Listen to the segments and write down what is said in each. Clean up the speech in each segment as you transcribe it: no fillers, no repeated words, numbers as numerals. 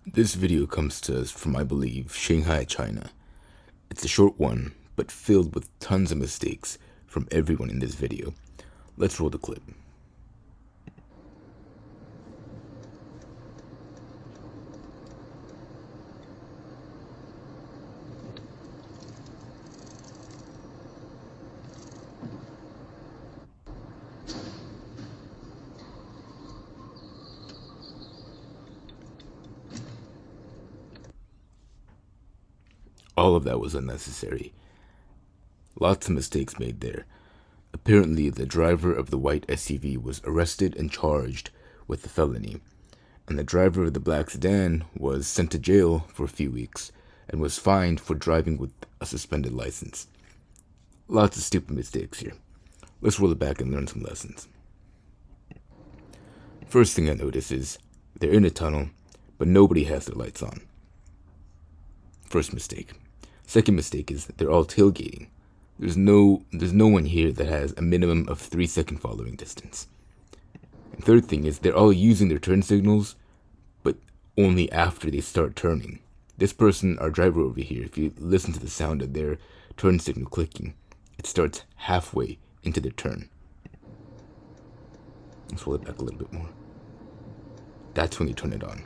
This video comes to us from, I believe, Shanghai, China. It's a short one, but filled with tons of mistakes from everyone in this video. Let's roll the clip. All of that was unnecessary. Lots of mistakes made there. Apparently, the driver of the white SUV was arrested and charged with a felony, and the driver of the black sedan was sent to jail for a few weeks and was fined for driving with a suspended license. Lots of stupid mistakes here. Let's roll it back and learn some lessons. First thing I notice is they're in a tunnel, but nobody has their lights on. First mistake. Second mistake is they're all tailgating. There's no one here that has a minimum of 3-second following distance. And third thing is they're all using their turn signals, but only after they start turning. This person, our driver over here, if you listen to the sound of their turn signal clicking, it starts halfway into the turn. Let's roll it back a little bit more. That's when they turn it on.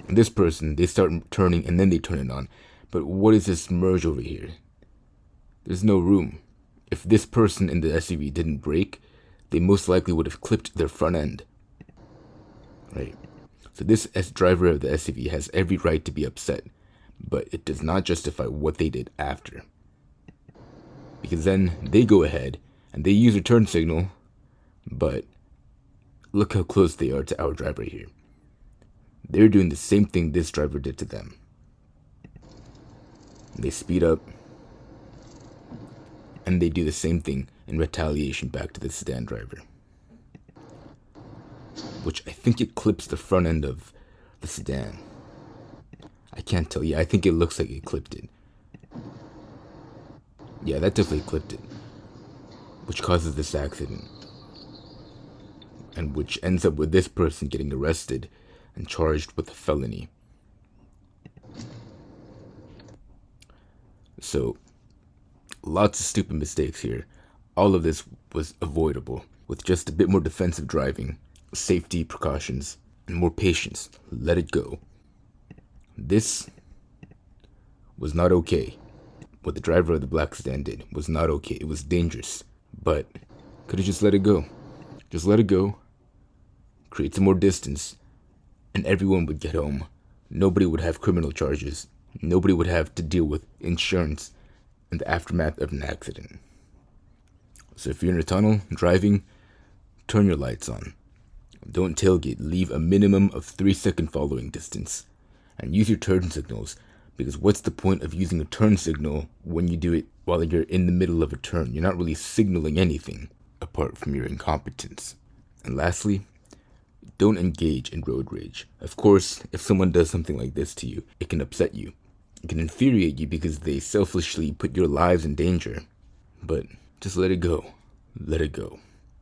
And this person, they start turning and then they turn it on. But what is this merge over here? There's no room. If this person in the SUV didn't brake, they most likely would have clipped their front end. Right? So this driver of the SUV has every right to be upset, but it does not justify what they did after. Because then they go ahead and they use a turn signal, but look how close they are to our driver here. They're doing the same thing this driver did to them. They speed up, and they do the same thing in retaliation back to the sedan driver. Which I think it clips the front end of the sedan. I can't tell you. I think it looks like it clipped it. Yeah, that definitely clipped it. Which causes this accident. And which ends up with this person getting arrested and charged with a felony. So, lots of stupid mistakes here. All of this was avoidable with just a bit more defensive driving, safety precautions, and more patience. Let it go. This was not okay. What the driver of the black sedan did was not okay. It was dangerous, but could have just let it go. Just let it go. Create some more distance, and everyone would get home. Nobody would have criminal charges. Nobody would have to deal with insurance and the aftermath of an accident. So if you're in a tunnel driving, turn your lights on. Don't tailgate. Leave a minimum of 3-second following distance. And use your turn signals, because what's the point of using a turn signal when you do it while you're in the middle of a turn? You're not really signaling anything apart from your incompetence. And lastly, don't engage in road rage. Of course, if someone does something like this to you, it can upset you. It can infuriate you because they selfishly put your lives in danger. But just let it go. Let it go.